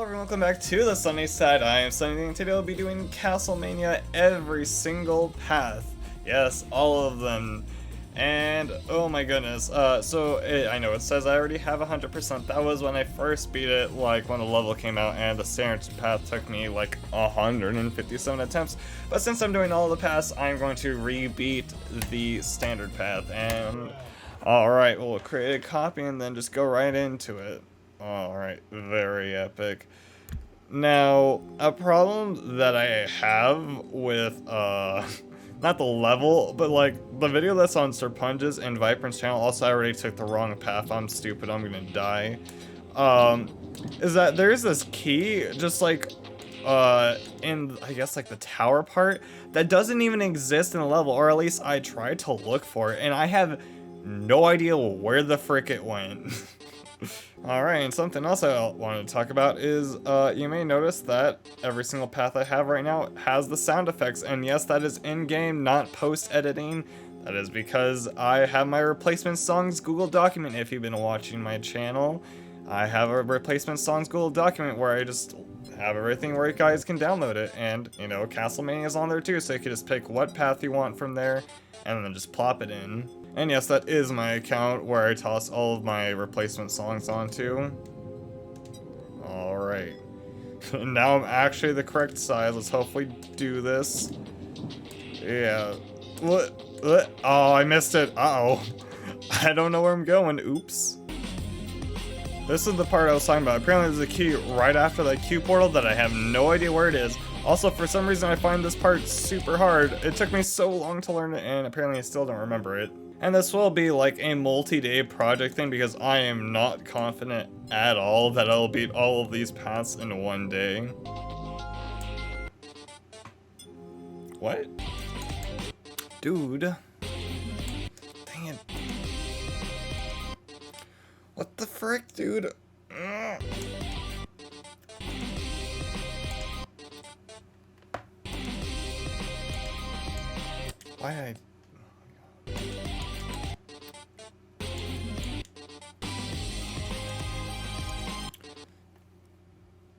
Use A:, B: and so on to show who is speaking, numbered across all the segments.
A: Hello everyone, welcome back to the sunny side. I am Sunny, and today I'll be doing CastleMaina every single path. Yes, all of them. And oh my goodness, I know it says I already have 100%. That was when I first beat it, like when the level came out, and the standard path took me like 157 attempts. But since I'm doing all the paths, I'm going to re-beat the standard path. And alright, we'll create a copy and then just go right into it. Alright, very epic. Now, a problem that I have with, not the level, but like, the video that's on Serponge's and Viper's channel, also I already took the wrong path, I'm stupid, I'm gonna die, is that there's this key, just like, in, I guess, like, the tower part, that doesn't even exist in the level, or at least I tried to look for it, and I have no idea where the frick it went. Alright, and something else I wanted to talk about is, you may notice that every single path I have right now has the sound effects, and yes, that is in-game, not post-editing. That is because I have my replacement songs Google document. If you've been watching my channel, I have a replacement songs Google document where I just have everything where you guys can download it, and, you know, CastleMaina is on there too, so you can just pick what path you want from there, and then just plop it in. And yes, that is my account where I toss all of my replacement songs onto. Alright. Now I'm actually the correct size. Let's hopefully do this. Yeah. What? Oh, I missed it. Uh-oh. I don't know where I'm going. Oops. This is the part I was talking about. Apparently there's a key right after that Q portal that I have no idea where it is. Also, for some reason I find this part super hard. It took me so long to learn it, and apparently I still don't remember it. And this will be like a multi-day project thing because I am not confident at all that I'll beat all of these paths in one day. What? Dude. Dang it. What the frick, dude? Ugh. Why did I...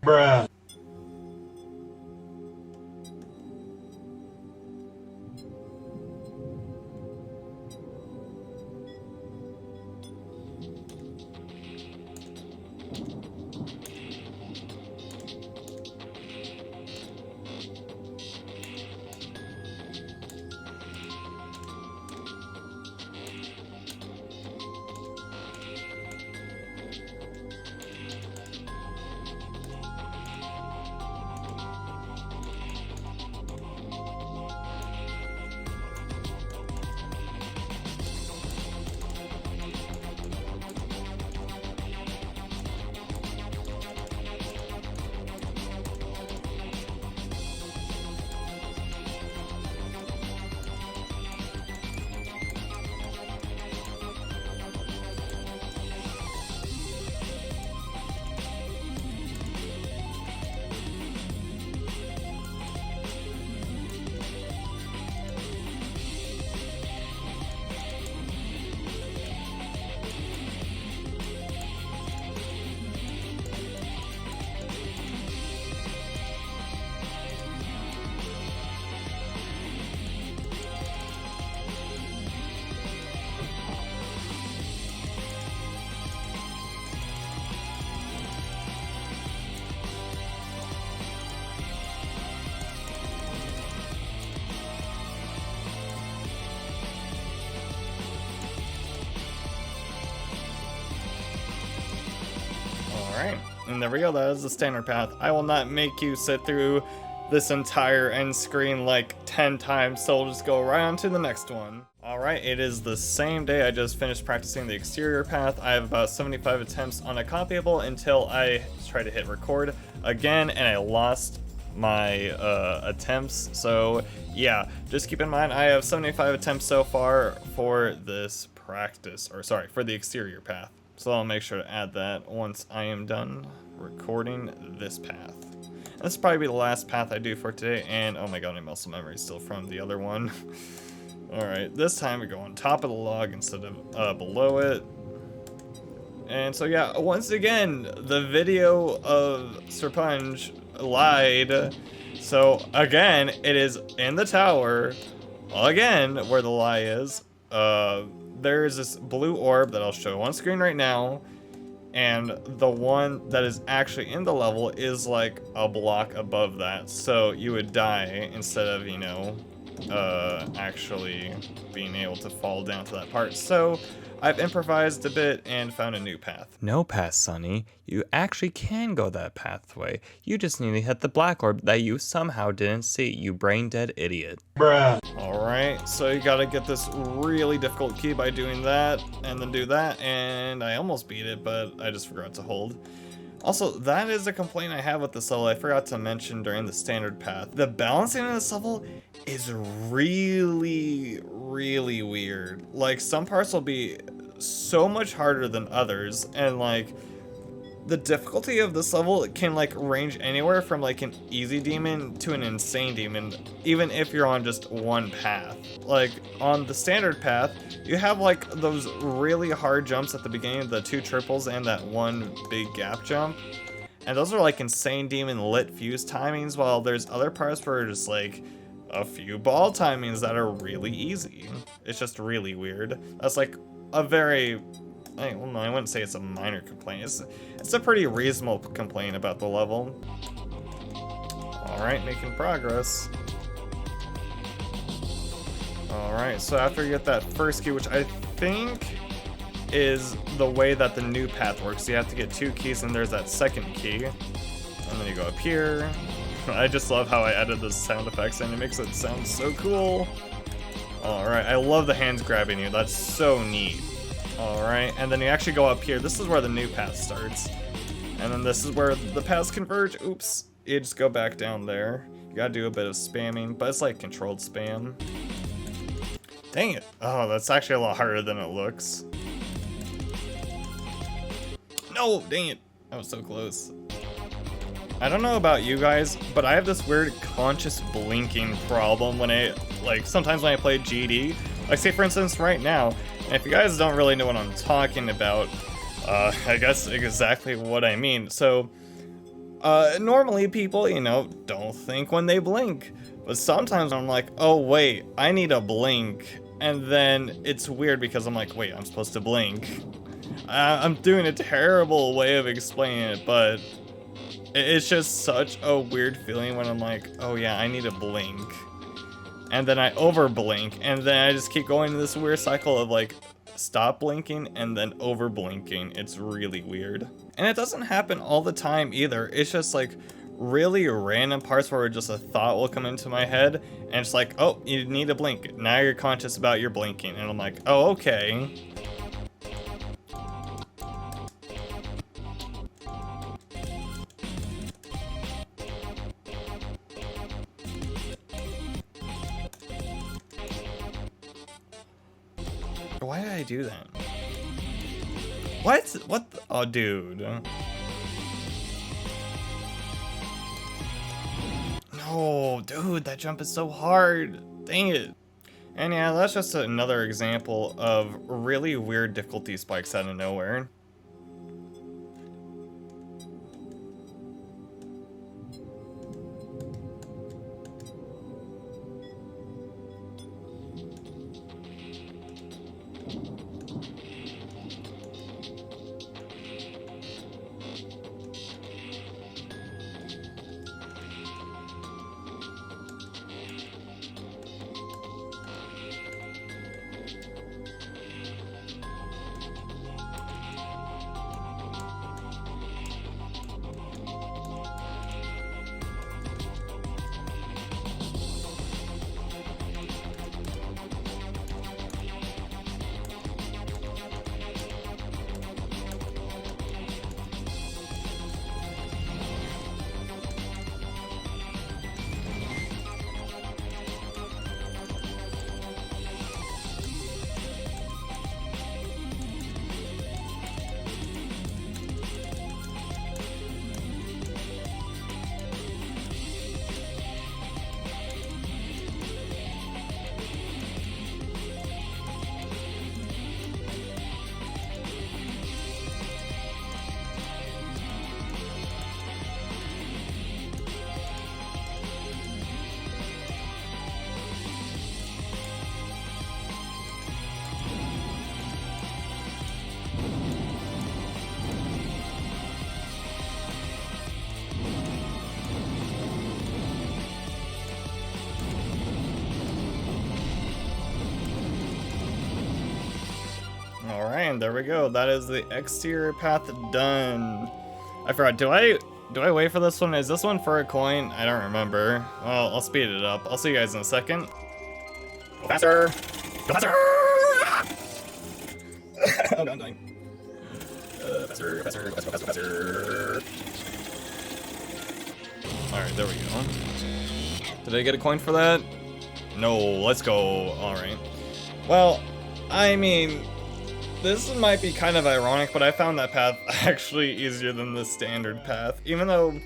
B: Bruh.
A: Alright, and there we go, that is the standard path. I will not make you sit through this entire end screen like 10 times, so we'll just go right on to the next one. Alright, it is the same day I just finished practicing the exterior path. I have about 75 attempts on a copyable until I try to hit record again, and I lost my attempts. So yeah, just keep in mind I have 75 attempts so far for this practice, or sorry, for the exterior path. So I'll make sure to add that once I am done recording this path. And this will probably be the last path I do for today, and oh my god, my muscle memory is still from the other one. Alright, this time we go on top of the log instead of below it. And so yeah, once again, the video of Serponge lied. So again, it is in the tower, again, where the lie is. There's this blue orb that I'll show on screen right now, and the one that is actually in the level is like a block above that, so you would die instead of, you know, actually being able to fall down to that part. So I've improvised a bit and found a new path. No path, Sonny. You actually can go that pathway. You just need to hit the black orb that you somehow didn't see, you brain dead idiot. Bruh. Alright, so you gotta get this really difficult key by doing that, and then do that, and I almost beat it, but I just forgot to hold. Also, that is a complaint I have with this level I forgot to mention during the standard path. The balancing in this level is really weird. Like, some parts will be so much harder than others, and like, the difficulty of this level can like range anywhere from like an easy demon to an insane demon, even if you're on just one path. Like, on the standard path, you have like those really hard jumps at the beginning of the 2 triples and that one big gap jump. And those are like insane demon lit fuse timings, while there's other parts where just like a few ball timings that are really easy. It's just really weird. That's like a very, well, no, I wouldn't say it's a minor complaint. It's a pretty reasonable complaint about the level. Alright, making progress. Alright, so after you get that first key, which I think is the way that the new path works, you have to get 2 keys and there's that second key. And then you go up here. I just love how I added those sound effects and it makes it sound so cool. Alright, I love the hands grabbing you, that's so neat. Alright, and then you actually go up here. This is where the new path starts. And then this is where the paths converge. Oops. You just go back down there. You gotta do a bit of spamming, but it's like controlled spam. Dang it. Oh, that's actually a lot harder than it looks. No, dang it. That was so close. I don't know about you guys, but I have this weird conscious blinking problem when sometimes when I play GD. Like, say for instance right now, and if you guys don't really know what I'm talking about, I guess exactly what I mean. So, normally people, you know, don't think when they blink. But sometimes I'm like, oh wait, I need a blink. And then it's weird because I'm like, wait, I'm supposed to blink. I'm doing a terrible way of explaining it, but it's just such a weird feeling when I'm like, oh yeah, I need a blink. And then I over blink, and then I just keep going in this weird cycle of like, stop blinking and then over blinking. It's really weird. And it doesn't happen all the time either. It's just like really random parts where just a thought will come into my head and it's like, oh, you need to blink. Now you're conscious about your blinking. And I'm like, oh, okay. Why did I do that? What? What? Oh, dude. No, dude, that jump is so hard. Dang it. And yeah, that's just another example of really weird difficulty spikes out of nowhere. and there we go. That is the exterior path done. I forgot, do I wait for this one? Is this one for a coin? I don't remember. Well, I'll speed it up. I'll see you guys in a second. Go faster! Go faster! Oh, no, I'm dying. Faster, faster, faster, faster, faster. Alright, there we go. Did I get a coin for that? No, let's go. Alright. Well, I mean, this might be kind of ironic, but I found that path actually easier than the standard path. Even though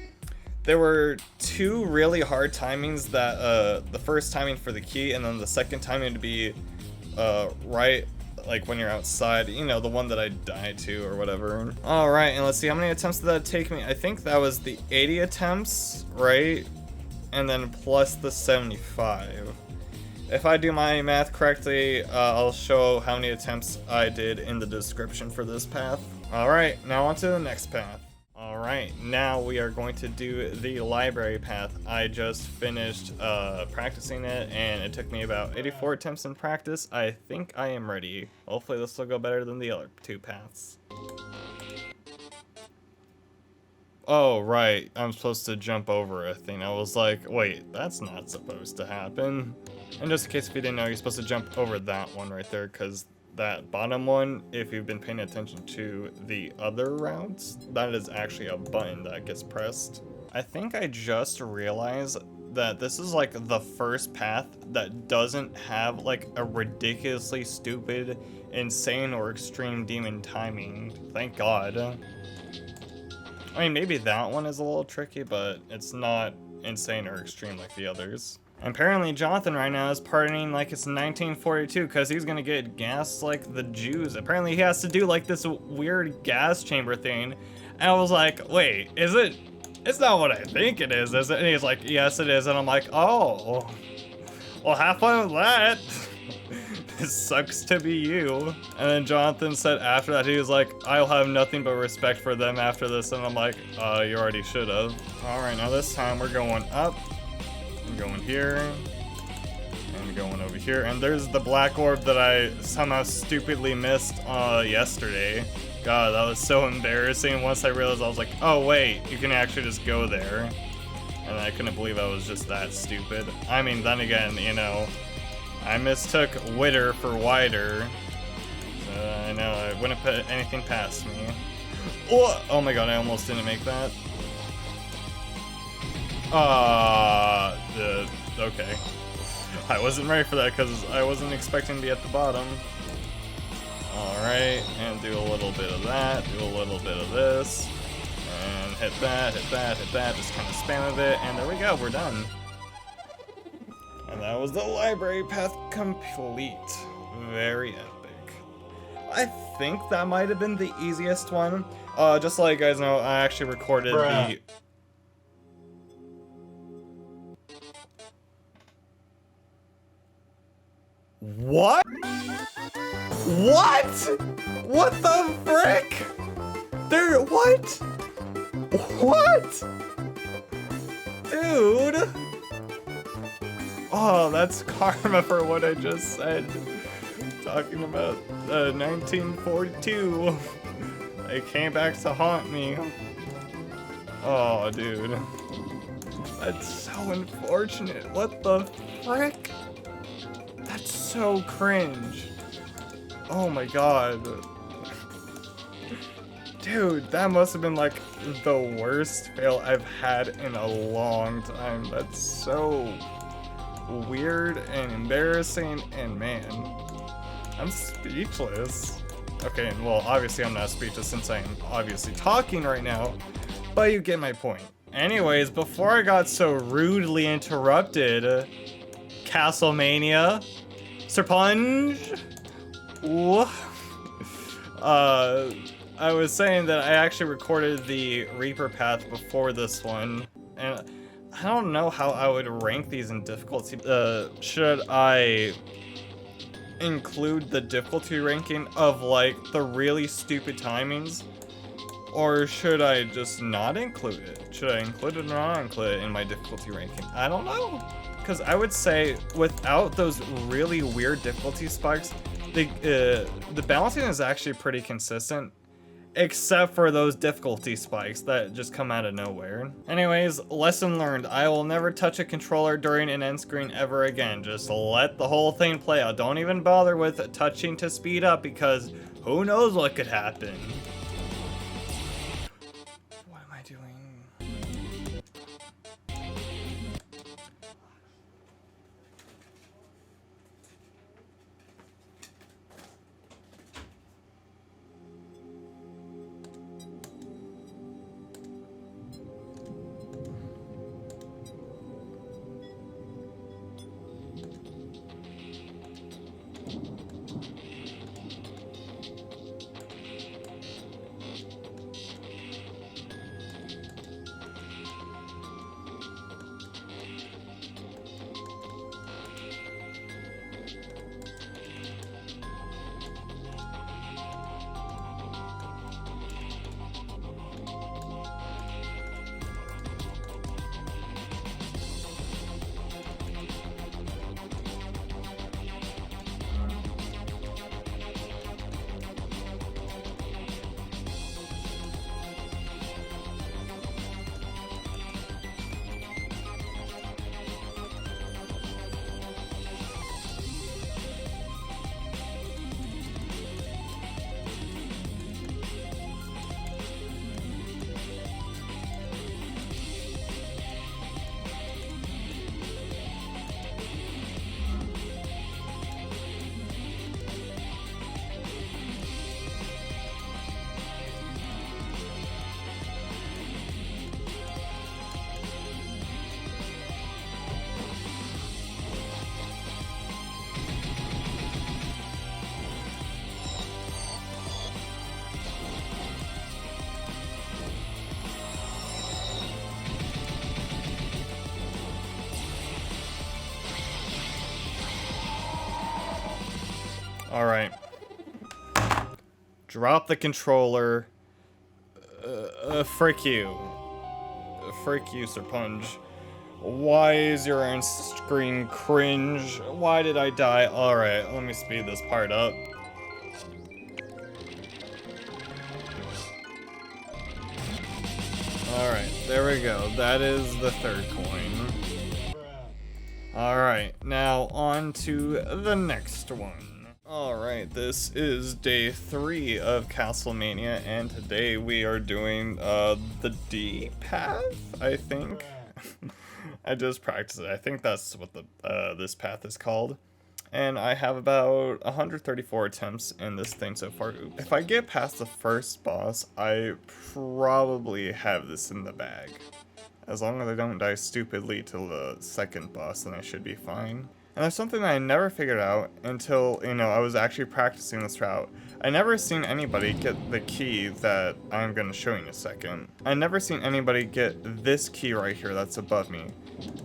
A: there were two really hard timings that, the first timing for the key and then the second timing to be, right, like when you're outside, you know, the one that I died to or whatever. Alright, and let's see, how many attempts did that take me? I think that was the 80 attempts, right? And then plus the 75. If I do my math correctly, I'll show how many attempts I did in the description for this path. Alright, now on to the next path. Alright, now we are going to do the library path. I just finished practicing it, and it took me about 84 attempts in practice. I think I am ready. Hopefully this will go better than the other two paths. Oh, right, I'm supposed to jump over a thing. I was like, wait, that's not supposed to happen. And just in case if you didn't know, you're supposed to jump over that one right there, because that bottom one, if you've been paying attention to the other routes, that is actually a button that gets pressed. I think I just realized that this is like the first path that doesn't have like a ridiculously stupid, insane, or extreme demon timing. Thank God. I mean, maybe that one is a little tricky, but it's not insane or extreme like the others. Apparently, Jonathan right now is partying like it's 1942 because he's gonna get gassed like the Jews. Apparently, he has to do like this weird gas chamber thing. And I was like, wait, is it? It's not what I think it is it? And he's like, yes, it is. And I'm like, oh, well, have fun with that. It sucks to be you. And then Jonathan said after that, he was like, I'll have nothing but respect for them after this. And I'm like, you already should have. All right, now this time we're going up. I'm going here. And going over here. And there's the black orb that I somehow stupidly missed yesterday. God, that was so embarrassing. Once I realized, I was like, oh wait, you can actually just go there. And I couldn't believe I was just that stupid. I mean, then again, you know, I mistook witter for wider. So I know I wouldn't put anything past me. Oh my god, I almost didn't make that. Okay. I wasn't ready for that because I wasn't expecting to be at the bottom. Alright, and do a little bit of that, do a little bit of this. And hit that, hit that, hit that, just kind of spam a bit, and there we go, we're done. And that was the library path complete. Very epic. I think that might have been the easiest one. Just to let you guys know, I actually recorded the... What? What? What the frick? There, what? What? Dude. Oh, that's karma for what I just said. Talking about 1942. It came back to haunt me. Oh, dude. That's so unfortunate. What the frick? That's so cringe. Oh my god. Dude, that must have been like the worst fail I've had in a long time. That's so weird and embarrassing, and man, I'm speechless. Okay, well, obviously I'm not speechless since I'm obviously talking right now, but you get my point. Anyways, before I got so rudely interrupted, CastleMaina, Serponge, I was saying that I actually recorded the Reaper path before this one, and I don't know how I would rank these in difficulty. Should I include the difficulty ranking of like the really stupid timings? Or should I just not include it? Should I include it or not include it in my difficulty ranking? I don't know. Because I would say without those really weird difficulty spikes, the balancing is actually pretty consistent, except for those difficulty spikes that just come out of nowhere. Anyways, lesson learned. I will never touch a controller during an end screen ever again. Just let the whole thing play out. Don't even bother with touching to speed up, because who knows what could happen. What am I doing? Alright. Drop the controller. Frick you. Frick you, Serponge. Why is your end screen cringe? Why did I die? Alright, let me speed this part up. Alright, there we go. That is the third coin. Alright, now on to the next one. Alright, this is day 3 of CastleMaina, and today we are doing the D path, I think. I just practiced it. I think that's what this path is called. And I have about 134 attempts in this thing so far. If I get past the first boss, I probably have this in the bag. As long as I don't die stupidly till the second boss, then I should be fine. And there's something that I never figured out until, you know, I was actually practicing this route. I never seen anybody get the key that I'm going to show you in a second. I never seen anybody get this key right here that's above me.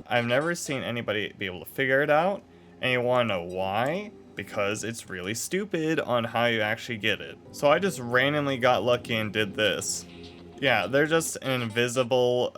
A: I've never seen anybody be able to figure it out. And you want to know why? Because it's really stupid on how you actually get it. So I just randomly got lucky and did this. Yeah, they're just an invisible,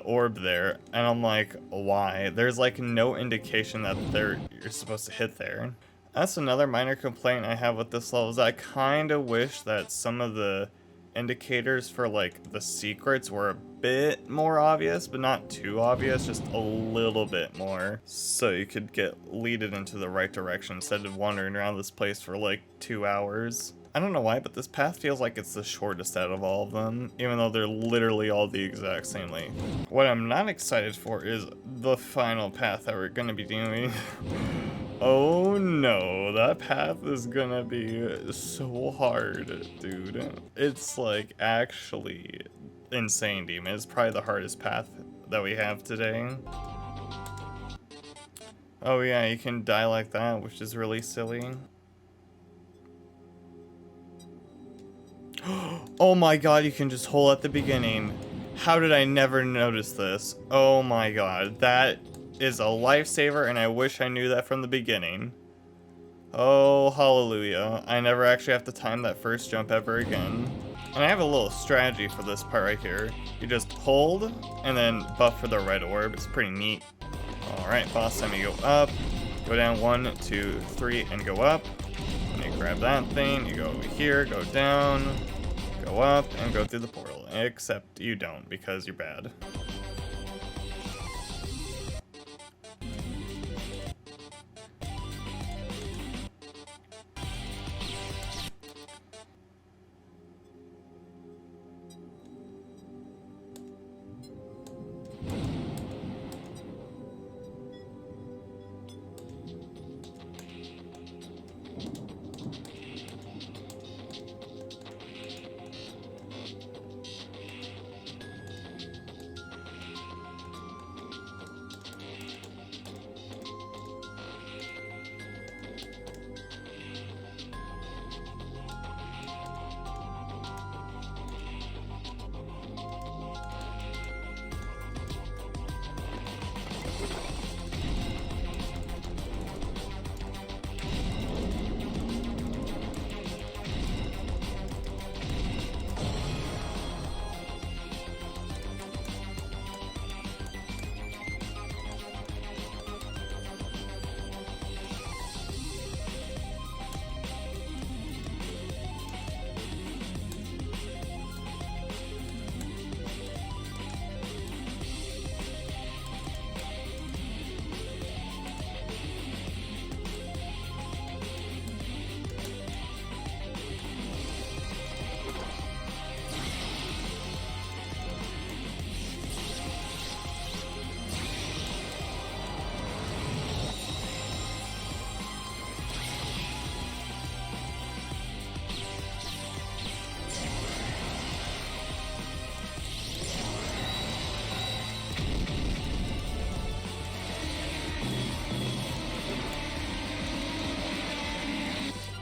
A: orb there, and I'm like, why? There's like no indication that you're supposed to hit there. That's another minor complaint I have with this level, is I kind of wish that some of the indicators for like the secrets were a bit more obvious, but not too obvious, just a little bit more, so you could get leaded into the right direction instead of wandering around this place for like 2 hours. I don't know why, but this path feels like it's the shortest out of all of them, even though they're literally all the exact same length. What I'm not excited for is the final path that we're gonna be doing. Oh no, that path is gonna be so hard, dude. It's like actually insane, Demon. It's probably the hardest path that we have today. Oh yeah, you can die like that, which is really silly. Oh my god, you can just hold at the beginning. How did I never notice this? Oh my god, that is a lifesaver, and I wish I knew that from the beginning. Oh, hallelujah. I never actually have to time that first jump ever again. And I have a little strategy for this part right here. You just hold, and then buff for the red orb. It's pretty neat. Alright, boss time, you go up, Go down 1, 2, 3, and go up. And you grab that thing, you go over here, go down, go up, and go through the portal. Except you don't, because you're bad.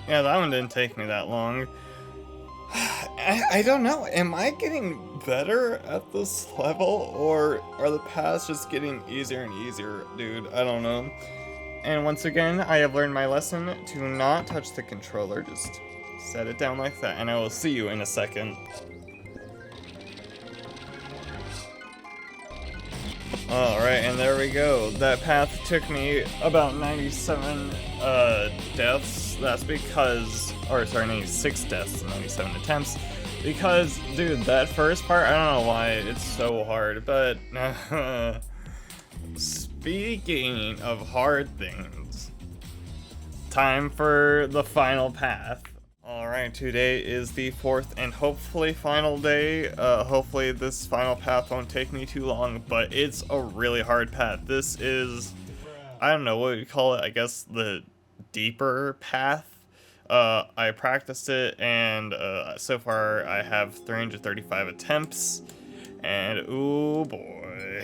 A: Yeah, that one didn't take me that long. I don't know, am I getting better at this level, or are the paths just getting easier and easier, dude? I don't know. And once again, I have learned my lesson to not touch the controller, just set it down like that, and I will see you in a second. Alright, and there we go. That path took me about 97 deaths. That's because, or sorry, 96 deaths and 97 attempts. Because, dude, that first part, I don't know why it's so hard, but speaking of hard things, time for the final path. Alright, today is the 4th and hopefully final day. Hopefully this final path won't take me too long, but it's a really hard path. This is, I don't know what we call it, I guess the deeper path. I practiced it, and so far I have 335 attempts, and ooh boy.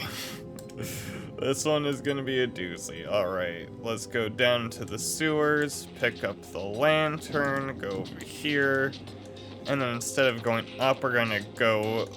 A: This one is gonna be a doozy. Alright, let's go down to the sewers, pick up the lantern, go over here, and then instead of going up, we're gonna go,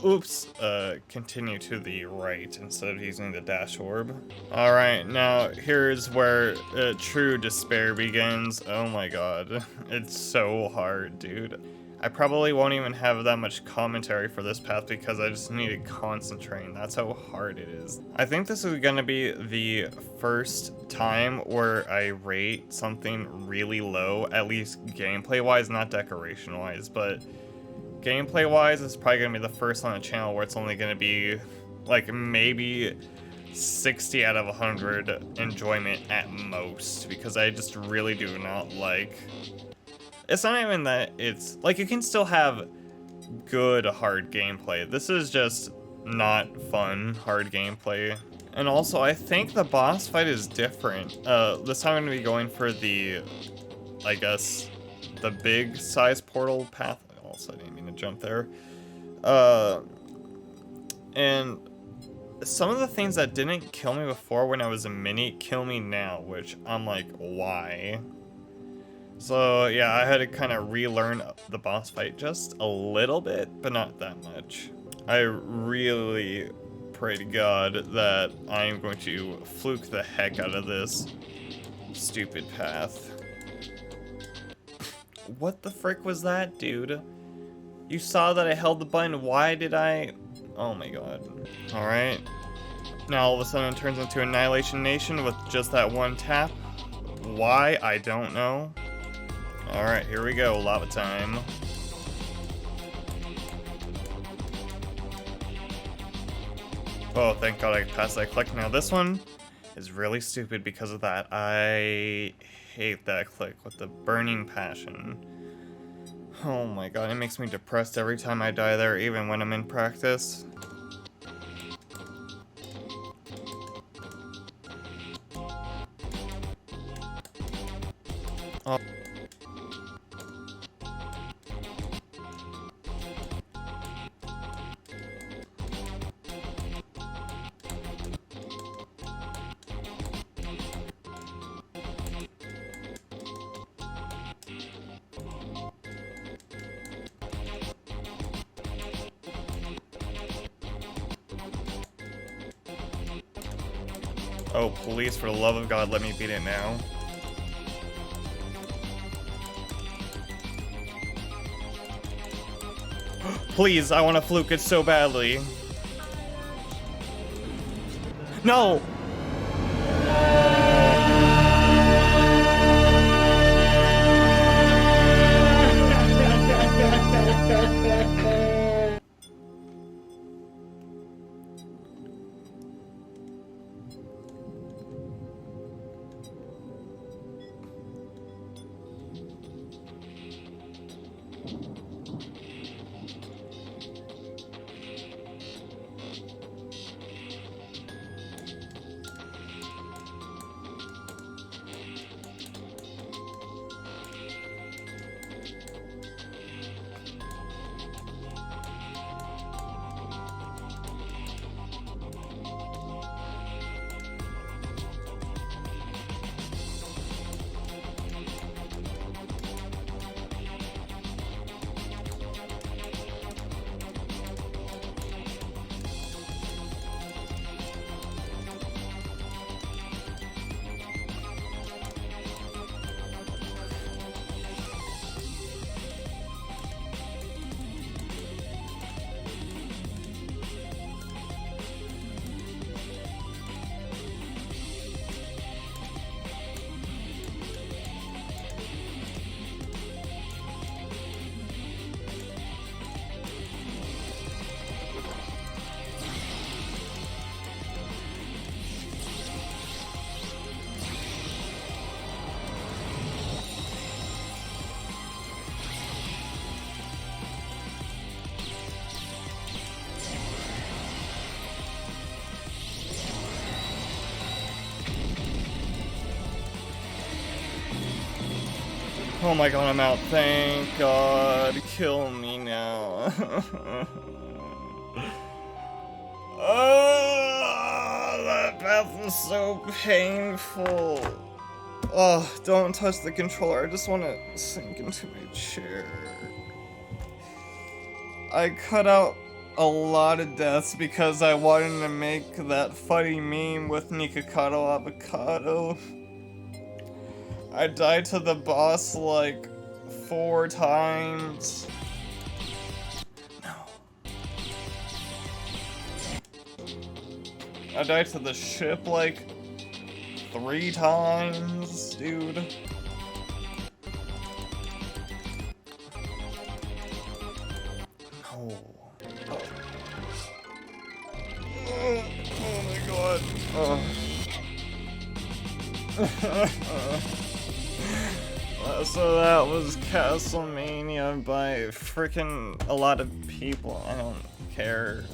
A: continue to the right instead of using the dash orb. Alright, now here's where true despair begins. Oh my god, it's so hard, dude. I probably won't even have that much commentary for this path because I just need to concentrate, and that's how hard it is. I think this is gonna be the first time where I rate something really low, at least gameplay-wise, not decoration-wise, but gameplay-wise, it's probably gonna be the first on the channel where it's only gonna be, like, maybe 60 out of 100 enjoyment at most, because I just really do not like... It's not even that it's, like, you can still have good hard gameplay. This is just not fun hard gameplay. And also, I think the boss fight is different. This time I'm gonna be going for the, I guess, the big size portal path. Also, I didn't mean to jump there. And some of the things that didn't kill me before when I was a mini kill me now, which I'm like, why? So yeah, I had to kind of relearn the boss fight just a little bit, but not that much. I really pray to God that I am going to fluke the heck out of this stupid path. What the frick was that, dude? You saw that I held the button, why did I... Oh my god. Alright. Now all of a sudden it turns into Annihilation Nation with just that one tap. Why? I don't know. Alright, here we go. Lava time. Oh, thank God I passed that click. Now this one is really stupid because of that. I hate that click with the burning passion. Oh my God, it makes me depressed every time I die there, even when I'm in practice. Oh. Oh, please, for the love of God, let me beat it now. Please, I want to fluke it so badly. No! Oh my God, I'm out. Thank God. Kill me now. Oh, that path was so painful. Oh, don't touch the controller. I just want to sink into my chair. I cut out a lot of deaths because I wanted to make that funny meme with Nikocado Avocado. I died to the boss like 4 times. No. I died to the ship like 3 times, dude. No. Oh my God. So that was CastleMaina by freaking a lot of people. I don't care.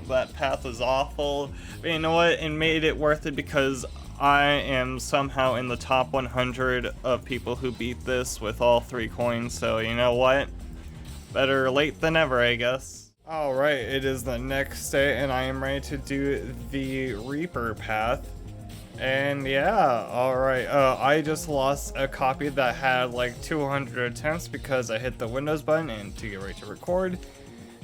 A: That path was awful. But you know what? It made it worth it because I am somehow in the top 100 of people who beat this with all 3 coins. So you know what? Better late than never, I guess. Alright, it is the next day and I am ready to do the Reaper path. And yeah, alright, I just lost a copy that had like 200 attempts because I hit the Windows button and to get ready to record.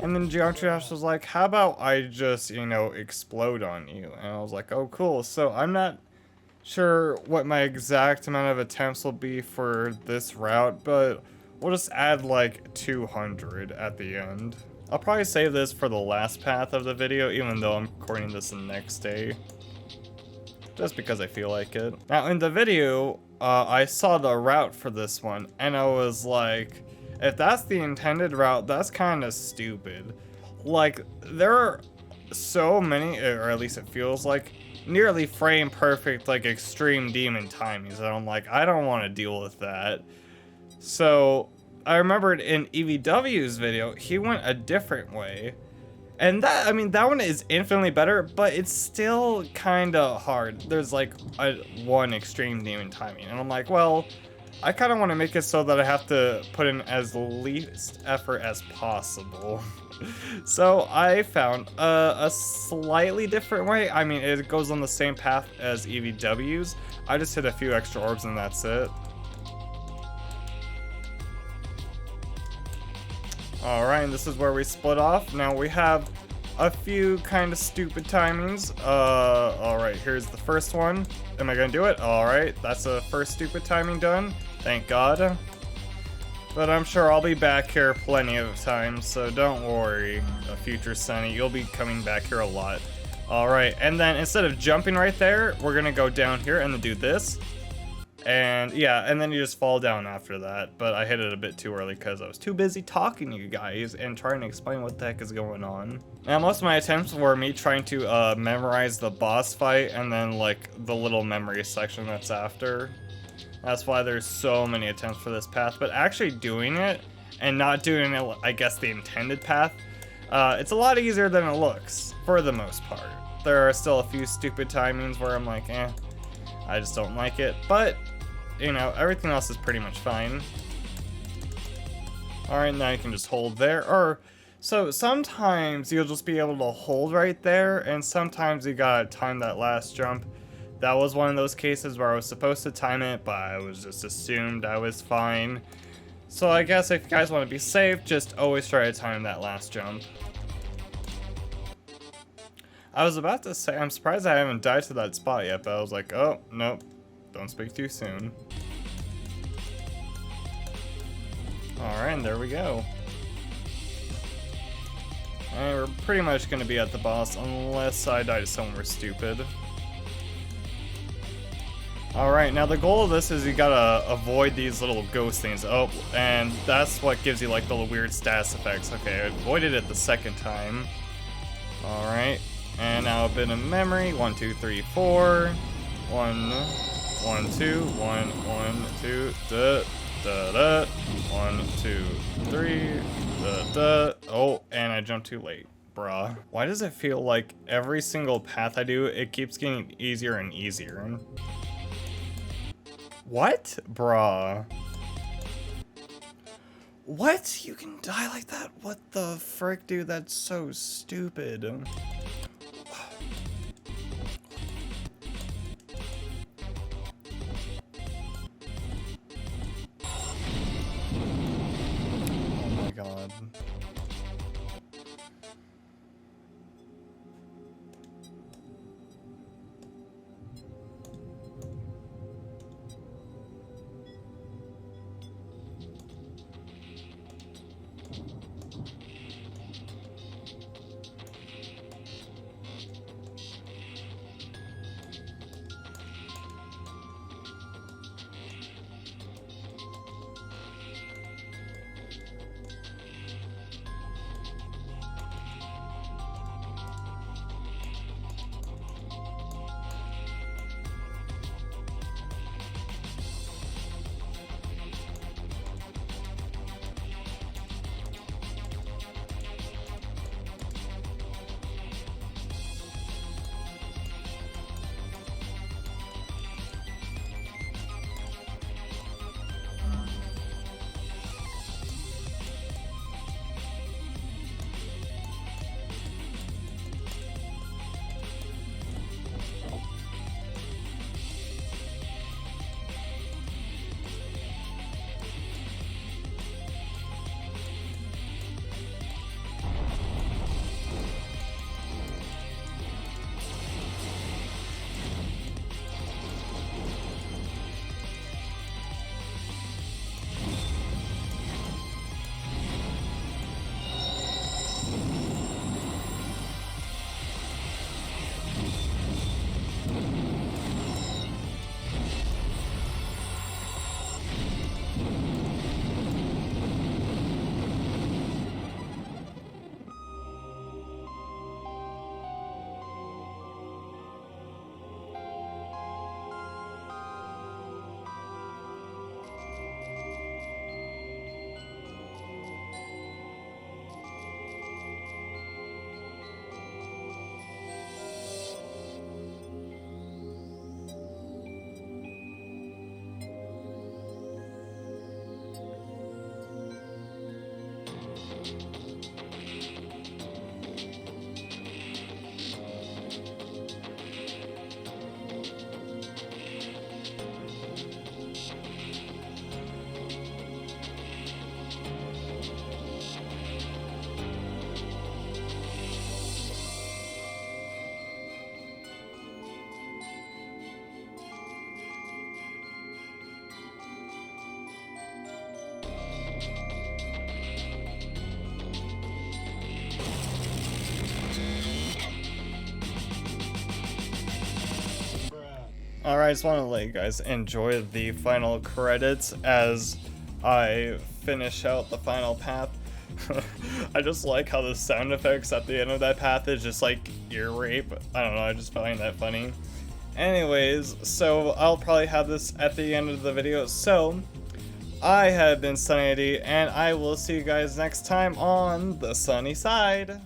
A: And then Geometry Dash was like, how about I just, you know, explode on you? And I was like, oh cool. So I'm not sure what my exact amount of attempts will be for this route, but we'll just add like 200 at the end. I'll probably save this for the last path of the video, even though I'm recording this the next day. just because I feel like it. Now in the video, I saw the route for this one, and I was like, if that's the intended route, that's kind of stupid. Like, there are so many, or at least it feels like, nearly frame perfect, like, extreme demon timings, and I'm like, I don't want to deal with that. So, I remembered in EVW's video, he went a different way. And that, I mean, that one is infinitely better, but it's still kind of hard. There's like one extreme demon timing, and I'm like, well, I kind of want to make it so that I have to put in as least effort as possible. So I found a slightly different way. I mean, it goes on the same path as EVW's. I just hit a few extra orbs and that's it. Alright, and this is where we split off. Now we have a few kind of stupid timings. Alright, here's the first one. Am I gonna do it? Alright, that's the first stupid timing done. Thank God. But I'm sure I'll be back here plenty of times, so don't worry, future Sunny. You'll be coming back here a lot. Alright, and then instead of jumping right there, we're gonna go down here and then do this. And yeah, and then you just fall down after that. But I hit it a bit too early because I was too busy talking to you guys and trying to explain what the heck is going on. Now most of my attempts were me trying to memorize the boss fight and then like the little memory section that's after. That's why there's so many attempts for this path. But actually doing it and not doing it, I guess, the intended path, it's a lot easier than it looks for the most part. There are still a few stupid timings where I'm like, I just don't like it, but, you know, everything else is pretty much fine. Alright, now you can just hold there, or, so sometimes you'll just be able to hold right there, and sometimes you gotta time that last jump. That was one of those cases where I was supposed to time it, but I was just assumed I was fine. So I guess if you guys want to be safe, just always try to time that last jump. I was about to say, I'm surprised I haven't died to that spot yet, but I was like, oh, nope, don't speak too soon. Alright, and there we go. And we're pretty much going to be at the boss, unless I die to somewhere stupid. Alright, now the goal of this is you gotta avoid these little ghost things. Oh, and that's what gives you like the weird status effects. Okay, I avoided it the second time. Alright. And now a bit of memory. 1, 2, 3, 4. 1, 1, 2, 1, 1, 2, da, da, da. 1, 2, 3, da, da. Oh, and I jumped too late. Bruh. Why does it feel like every single path I do, it keeps getting easier and easier? What? Bruh. What? You can die like that? What the frick, dude? That's so stupid. God. Alright, I just want to let you guys enjoy the final credits as I finish out the final path. I just like how the sound effects at the end of that path is just like ear rape. I don't know, I just find that funny. Anyways, so I'll probably have this at the end of the video. So, I have been Sunny ID, and I will see you guys next time on the sunny side.